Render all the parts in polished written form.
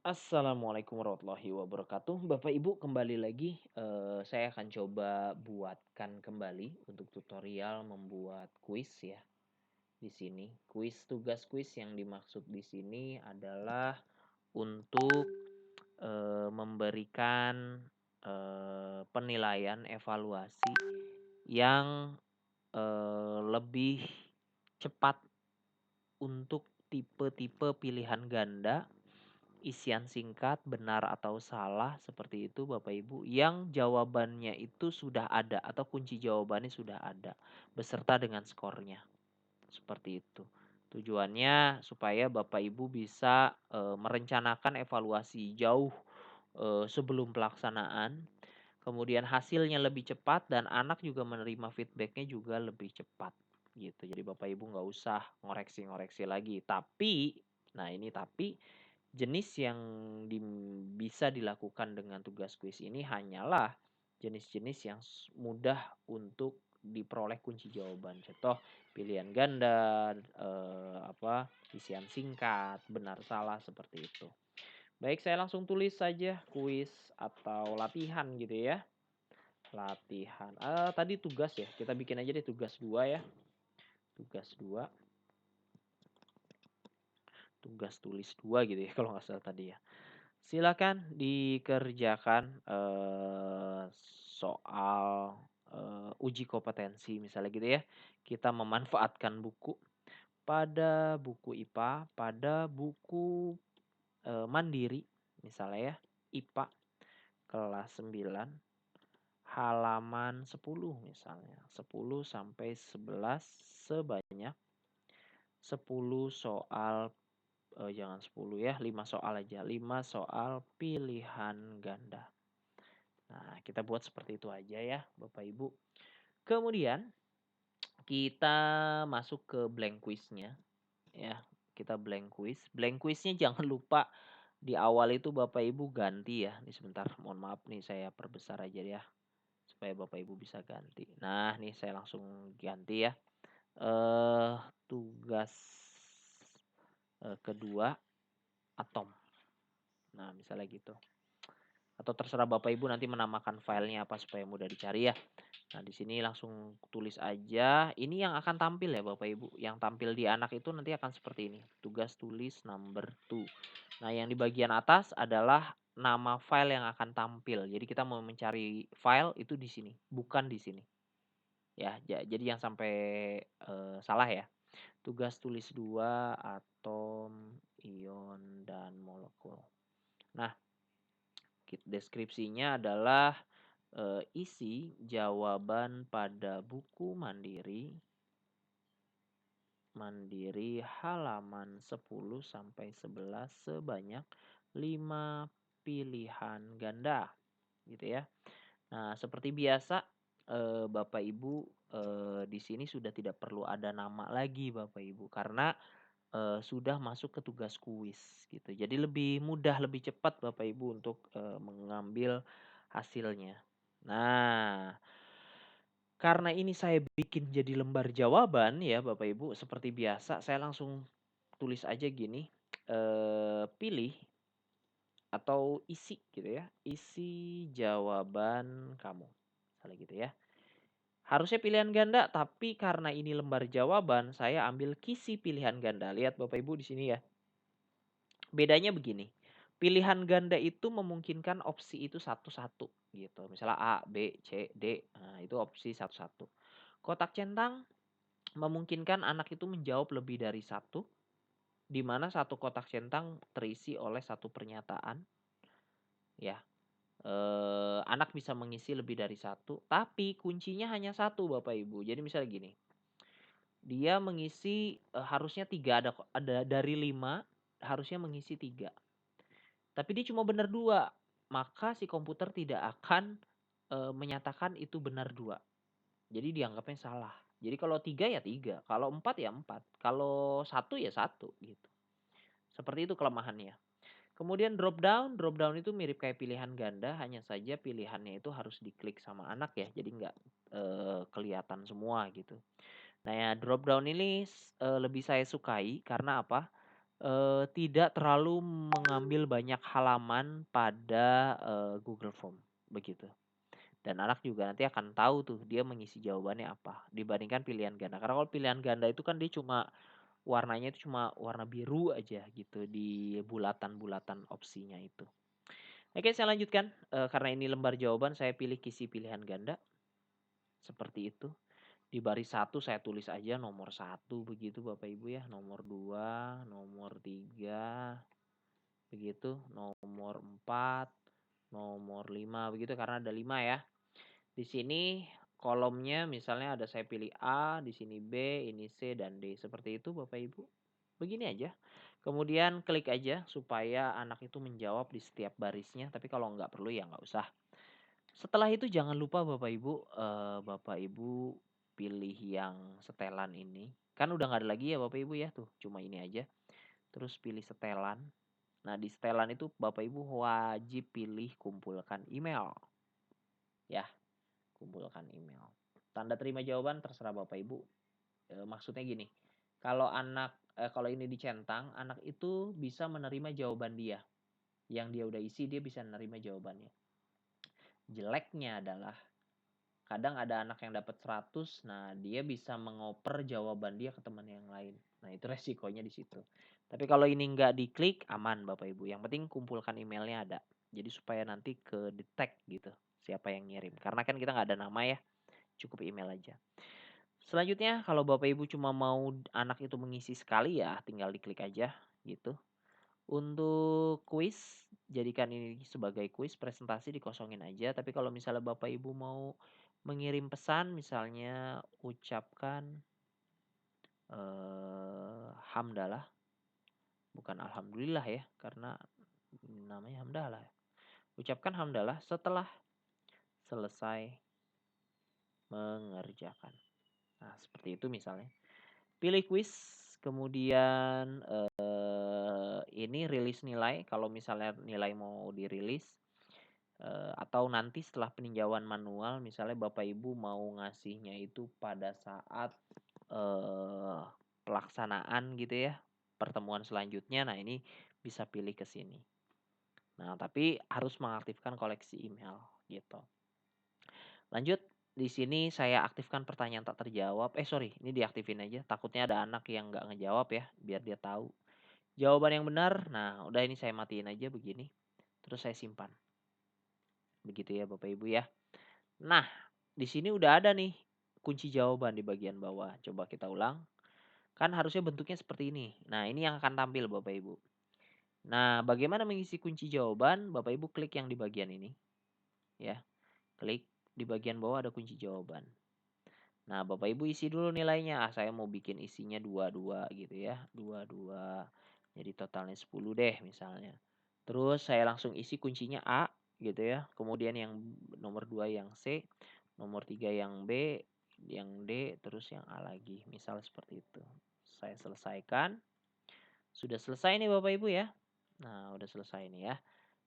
Assalamualaikum warahmatullahi wabarakatuh. Bapak Ibu kembali lagi, saya akan coba buatkan kembali untuk tutorial membuat kuis ya di sini. Tugas kuis yang dimaksud di sini adalah untuk, memberikan, penilaian evaluasi yang, lebih cepat untuk tipe-tipe pilihan ganda. Isian singkat, benar atau salah, seperti itu Bapak Ibu, yang jawabannya itu sudah ada atau kunci jawabannya sudah ada, beserta dengan skornya, seperti itu. Tujuannya supaya Bapak Ibu bisa, merencanakan evaluasi jauh, sebelum pelaksanaan, kemudian hasilnya lebih cepat dan anak juga menerima feedbacknya juga lebih cepat, gitu. Jadi Bapak Ibu nggak usah ngoreksi-ngoreksi lagi. Tapi, nah ini tapi, jenis yang bisa dilakukan dengan tugas kuis ini hanyalah jenis-jenis yang mudah untuk diperoleh kunci jawaban. Contoh pilihan ganda, isian singkat, benar salah seperti itu. Baik, saya langsung tulis saja kuis atau latihan gitu ya. Latihan. Tadi tugas ya. Kita bikin aja deh tugas 2 ya. Tugas 2. Tugas tulis 2 gitu ya kalau nggak salah tadi ya. Silakan dikerjakan, soal, uji kompetensi misalnya gitu ya. Kita memanfaatkan buku, pada buku IPA, pada buku, mandiri misalnya ya, IPA kelas 9 halaman 10 misalnya, 10 sampai 11 sebanyak 10 soal, jangan 10 ya, 5 soal aja, 5 soal pilihan ganda. Nah, kita buat seperti itu aja ya, Bapak Ibu. Kemudian kita masuk ke blank quiz-nya ya. Kita blank quiz. Blank quiz-nya jangan lupa di awal itu Bapak Ibu ganti ya. Ini sebentar, mohon maaf nih saya perbesar aja ya supaya Bapak Ibu bisa ganti. Nah, nih saya langsung ganti ya. Tugas kedua atom. Nah, misalnya gitu. Atau terserah Bapak Ibu nanti menamakan filenya apa supaya mudah dicari ya. Nah, di sini langsung tulis aja. Ini yang akan tampil ya Bapak Ibu. Yang tampil di anak itu nanti akan seperti ini. Tugas tulis number 2. Nah, yang di bagian atas adalah nama file yang akan tampil. Jadi kita mau mencari file itu di sini, bukan di sini. Ya, jadi yang sampai salah ya. Tugas tulis 2 atom, ion dan molekul. Nah, deskripsinya adalah isi jawaban pada buku Mandiri halaman 10 sampai 11 sebanyak 5 pilihan ganda, gitu ya. Nah, seperti biasa, Bapak Ibu, di sini sudah tidak perlu ada nama lagi Bapak Ibu, karena, sudah masuk ke tugas kuis, gitu. Jadi lebih mudah, lebih cepat Bapak Ibu untuk, mengambil hasilnya. Nah, karena ini saya bikin jadi lembar jawaban ya Bapak Ibu, seperti biasa saya langsung tulis aja gini, pilih atau isi gitu ya, isi jawaban kamu, misalnya gitu ya. Harusnya pilihan ganda, tapi karena ini lembar jawaban, saya ambil kisi pilihan ganda. Lihat Bapak Ibu di sini ya. Bedanya begini, pilihan ganda itu memungkinkan opsi itu satu-satu gitu. Misalnya A, B, C, D, nah itu opsi satu-satu. Kotak centang memungkinkan anak itu menjawab lebih dari satu, di mana satu kotak centang terisi oleh satu pernyataan, ya. Anak bisa mengisi lebih dari satu, tapi kuncinya hanya satu Bapak Ibu. Jadi misalnya gini, dia mengisi, harusnya 3 ada dari 5 harusnya mengisi 3. Tapi dia cuma benar 2, maka si komputer tidak akan, menyatakan itu benar 2. Jadi dianggapnya salah. Jadi kalau 3 ya 3, kalau 4 ya 4, kalau satu ya satu gitu. Seperti itu kelemahannya. Kemudian drop down itu mirip kayak pilihan ganda, hanya saja pilihannya itu harus diklik sama anak ya, jadi nggak, kelihatan semua gitu. Nah ya drop down ini lebih saya sukai karena apa? tidak terlalu mengambil banyak halaman pada, Google Form, begitu. Dan anak juga nanti akan tahu tuh dia mengisi jawabannya apa, dibandingkan pilihan ganda. Karena kalau pilihan ganda itu kan dia cuma warnanya itu cuma warna biru aja gitu di bulatan-bulatan opsinya itu. Oke, saya lanjutkan, karena ini lembar jawaban saya pilih kisi pilihan ganda, seperti itu. Di baris satu saya tulis aja nomor satu begitu Bapak Ibu ya, nomor 2, nomor 3 begitu, nomor 4, nomor 5 begitu karena ada 5 ya. Di sini kolomnya misalnya ada saya pilih A, di sini B, ini C dan D. Seperti itu Bapak Ibu. Begini aja. Kemudian klik aja supaya anak itu menjawab di setiap barisnya, tapi kalau nggak perlu ya nggak usah. Setelah itu jangan lupa Bapak Ibu pilih yang setelan ini. Kan udah nggak ada lagi ya Bapak Ibu ya tuh, cuma ini aja. Terus pilih setelan. Nah di setelan itu Bapak Ibu wajib pilih kumpulkan email. Ya, kumpulkan email. Tanda terima jawaban terserah Bapak Ibu. Maksudnya gini, kalau ini dicentang, anak itu bisa menerima jawaban dia. Yang dia udah isi dia bisa menerima jawabannya. Jeleknya adalah kadang ada anak yang dapat 100, nah dia bisa mengoper jawaban dia ke teman yang lain. Nah, itu resikonya di situ. Tapi kalau ini nggak diklik, aman Bapak Ibu. Yang penting kumpulkan emailnya ada. Jadi supaya nanti ke detect gitu siapa yang ngirim. Karena kan kita nggak ada nama ya, cukup email aja. Selanjutnya kalau Bapak Ibu cuma mau anak itu mengisi sekali ya tinggal diklik aja gitu. Untuk kuis, jadikan ini sebagai kuis presentasi dikosongin aja. Tapi kalau misalnya Bapak Ibu mau mengirim pesan misalnya ucapkan, hamdalah, bukan alhamdulillah ya karena namanya hamdalah ya. Ucapkan hamdalah setelah selesai mengerjakan. Nah, seperti itu misalnya. Pilih kuis, kemudian, ini rilis nilai kalau misalnya nilai mau dirilis, atau nanti setelah peninjauan manual misalnya Bapak Ibu mau ngasihnya itu pada saat, eee, pelaksanaan gitu ya, pertemuan selanjutnya, nah ini bisa pilih ke sini. Nah, tapi harus mengaktifkan koleksi email gitu. Lanjut, di sini saya aktifkan pertanyaan tak terjawab. Sorry, ini diaktifin aja. Takutnya ada anak yang nggak ngejawab ya, biar dia tahu. Jawaban yang benar, nah udah ini saya matiin aja begini. Terus saya simpan. Begitu ya Bapak Ibu ya. Nah, di sini udah ada nih kunci jawaban di bagian bawah. Coba kita ulang. Kan harusnya bentuknya seperti ini. Nah, ini yang akan tampil Bapak Ibu. Nah, bagaimana mengisi kunci jawaban? Bapak Ibu klik yang di bagian ini. Ya, klik di bagian bawah ada kunci jawaban. Nah, Bapak Ibu isi dulu nilainya. Saya mau bikin isinya 22 gitu ya. 22. Jadi totalnya 10 deh misalnya. Terus saya langsung isi kuncinya A gitu ya. Kemudian yang nomor 2 yang C, nomor 3 yang B, yang D, terus yang A lagi. Misal seperti itu. Saya selesaikan. Sudah selesai nih Bapak Ibu ya. Nah, udah selesai nih ya.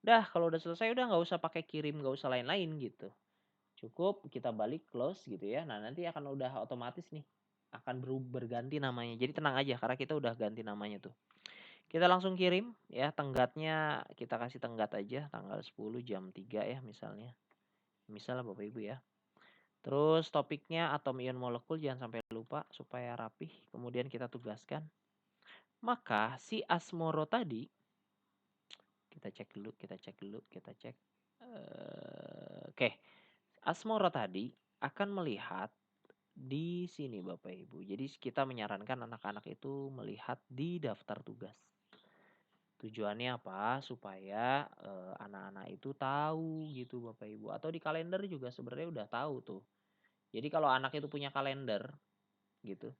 Udah, kalau udah selesai udah nggak usah pakai kirim, nggak usah lain-lain gitu. Cukup kita balik close gitu ya. Nah, nanti akan udah otomatis nih akan berganti namanya. Jadi tenang aja karena kita udah ganti namanya tuh. Kita langsung kirim ya, tenggatnya kita kasih tenggat aja tanggal 10 jam 3 ya misalnya. Misalnya Bapak Ibu ya. Terus topiknya atom ion molekul jangan sampai lupa supaya rapih. Kemudian kita tugaskan. Maka si Asmoro tadi kita cek dulu, kita cek. Oke. Asmoro tadi akan melihat di sini Bapak Ibu. Jadi kita menyarankan anak-anak itu melihat di daftar tugas. Tujuannya apa? Supaya, anak-anak itu tahu gitu Bapak Ibu, atau di kalender juga sebenarnya udah tahu tuh. Jadi kalau anak itu punya kalender gitu,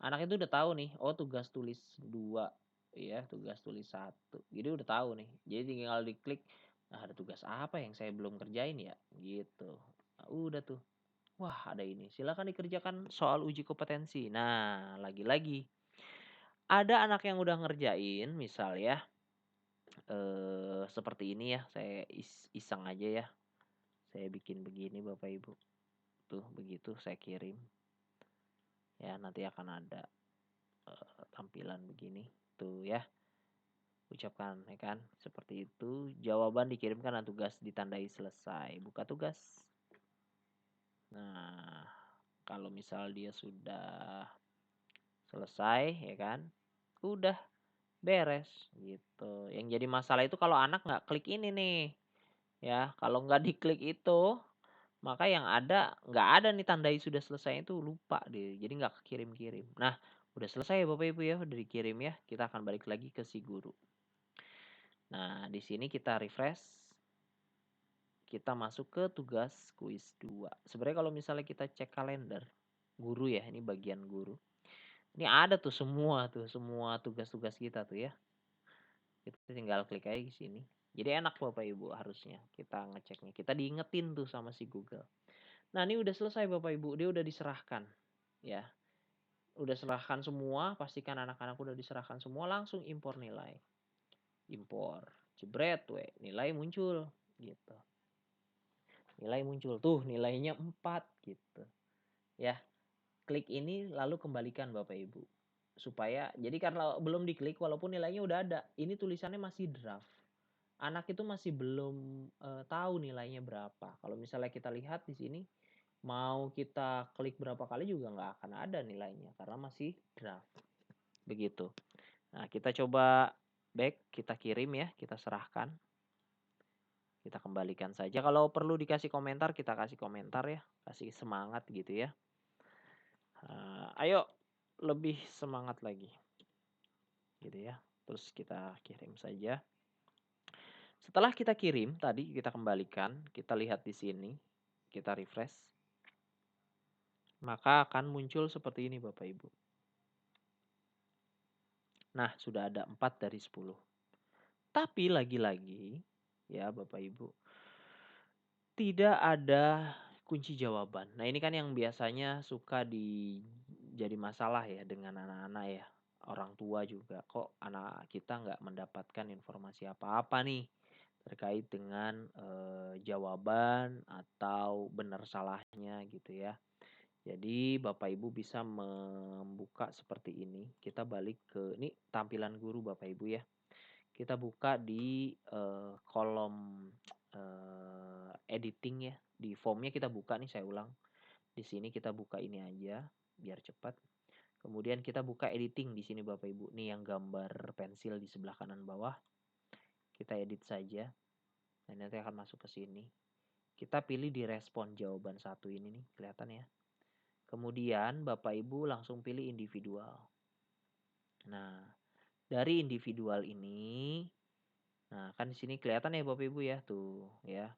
anak itu udah tahu nih, oh tugas tulis 2 ya, tugas tulis 1. Jadi udah tahu nih. Jadi tinggal diklik, "Ah, ada tugas apa yang saya belum kerjain ya?" Gitu. Nah, udah tuh. Wah, ada ini, silakan dikerjakan soal uji kompetensi. Nah, lagi-lagi ada anak yang udah ngerjain misal ya, seperti ini ya, saya iseng aja ya. Saya bikin begini Bapak Ibu. Tuh begitu saya kirim. Ya, nanti akan ada, tampilan begini, tuh ya. ucapkan, ya kan? Seperti itu. Jawaban dikirimkan dan tugas ditandai selesai. Buka tugas. Nah, kalau misal dia sudah selesai, ya kan? Udah beres gitu. Yang jadi masalah itu kalau anak nggak klik ini nih, ya. Kalau nggak diklik itu, maka yang ada nggak ada nih tandai sudah selesai itu lupa deh. Jadi nggak kekirim-kirim. Nah, udah selesai ya Bapak Ibu ya, udah dikirim ya. Kita akan balik lagi ke si guru. Nah, di sini kita refresh. Kita masuk ke tugas kuis 2. Sebenarnya kalau misalnya kita cek kalender, guru ya, ini bagian guru. Ini ada tuh semua tugas-tugas kita tuh ya. Kita tinggal klik aja di sini. Jadi enak Bapak Ibu harusnya kita ngeceknya. Kita diingetin tuh sama si Google. Nah, ini udah selesai Bapak Ibu, dia udah diserahkan. Ya, udah serahkan semua, pastikan anak-anak udah diserahkan semua, langsung impor nilai. Impor, jebret we, nilai muncul gitu. Nilai muncul tuh, nilainya 4 gitu. Ya, klik ini lalu kembalikan Bapak Ibu. Supaya jadi karena belum diklik walaupun nilainya udah ada, ini tulisannya masih draft. Anak itu masih belum tahu nilainya berapa. Kalau misalnya kita lihat di sini, mau kita klik berapa kali juga nggak akan ada nilainya karena masih draft. Begitu. Nah, kita coba back, kita kirim ya, kita serahkan. Kita kembalikan saja. Kalau perlu dikasih komentar, kita kasih komentar ya, kasih semangat gitu ya. Ayo lebih semangat lagi. Gitu ya. Terus kita kirim saja. Setelah kita kirim, tadi kita kembalikan, kita lihat di sini, kita refresh. Maka akan muncul seperti ini Bapak Ibu. Nah, sudah ada 4 dari 10. Tapi lagi-lagi, ya Bapak Ibu, tidak ada kunci jawaban. Nah, ini kan yang biasanya suka jadi masalah ya dengan anak-anak ya. Orang tua juga, kok anak kita nggak mendapatkan informasi apa-apa nih terkait dengan jawaban atau benar salahnya gitu ya. Jadi Bapak Ibu bisa membuka seperti ini. Kita balik ke ini tampilan guru Bapak Ibu ya. Kita buka di kolom editing ya. Di formnya kita buka nih, saya ulang. Di sini kita buka ini aja biar cepat. Kemudian kita buka editing di sini Bapak Ibu. Nih yang gambar pensil di sebelah kanan bawah. Kita edit saja. Dan nanti akan masuk ke sini. Kita pilih di respon jawaban satu ini nih, kelihatan ya. Kemudian Bapak Ibu langsung pilih individual. Nah, dari individual ini, nah kan di sini kelihatan ya Bapak Ibu ya, tuh ya.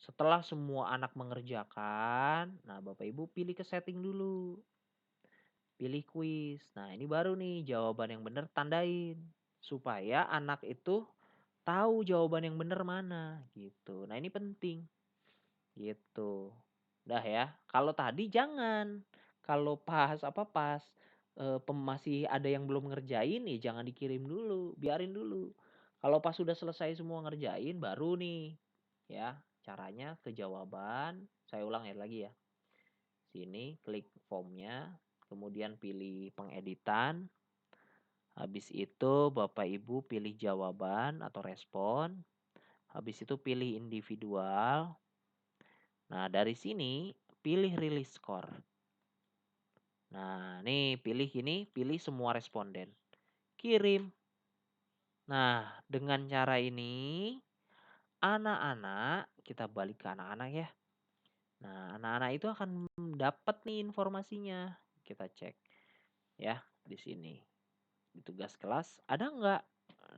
Setelah semua anak mengerjakan, nah Bapak Ibu pilih ke setting dulu. Pilih quiz. Nah, ini baru nih jawaban yang benar tandain. Supaya anak itu tahu jawaban yang benar mana gitu. Nah, ini penting. Gitu. Udah ya. Kalau tadi jangan. Kalau pas masih ada yang belum ngerjain nih jangan dikirim dulu, biarin dulu. Kalau pas sudah selesai semua ngerjain baru nih ya, caranya ke jawaban, saya ulang ya lagi ya. Sini klik formnya, kemudian pilih pengeditan. Habis itu Bapak Ibu pilih jawaban atau respon. Habis itu pilih individual. Nah, dari sini pilih release score. Nah, nih pilih semua responden. Kirim. Nah, dengan cara ini anak-anak, kita balik ke anak-anak ya. Nah, anak-anak itu akan dapat nih informasinya. Kita cek ya di sini. Di tugas kelas ada nggak?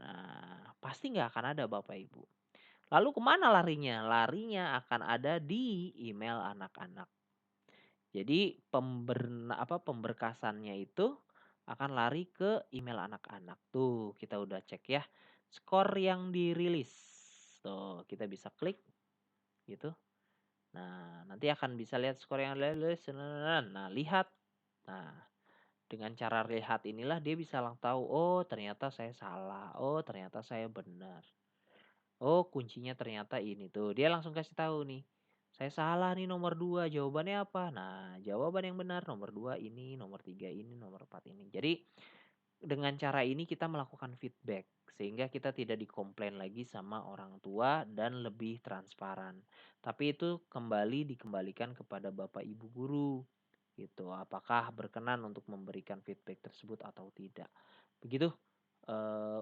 Nah, pasti nggak akan ada Bapak Ibu. Lalu kemana larinya? Larinya akan ada di email anak-anak. Jadi pemberkasannya itu akan lari ke email anak-anak. Tuh, kita udah cek ya. Skor yang dirilis. Tuh, kita bisa klik gitu. Nah, nanti akan bisa lihat skor yang dirilis. Nah, lihat. Nah, dengan cara lihat inilah dia bisa lang tahu, oh ternyata saya salah, oh ternyata saya benar. Oh, kuncinya ternyata ini tuh. Dia langsung kasih tahu nih. Saya salah nih nomor 2. Jawabannya apa? Nah, jawaban yang benar nomor 2 ini, nomor 3 ini, nomor 4 ini. Jadi Dengan cara ini kita melakukan feedback, sehingga kita tidak dikomplain lagi sama orang tua dan lebih transparan. Tapi itu kembali dikembalikan kepada Bapak Ibu guru, gitu. Apakah berkenan untuk memberikan feedback tersebut atau tidak. Begitu,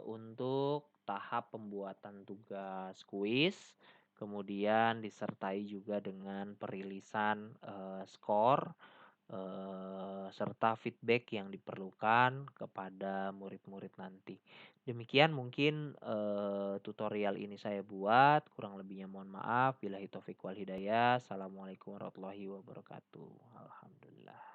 untuk tahap pembuatan tugas kuis, kemudian disertai juga dengan perilisan, skor, serta feedback yang diperlukan kepada murid-murid nanti. Demikian mungkin, tutorial ini saya buat, kurang lebihnya mohon maaf. Billahi taufik wal hidayah. Assalamualaikum warahmatullahi wabarakatuh. Alhamdulillah.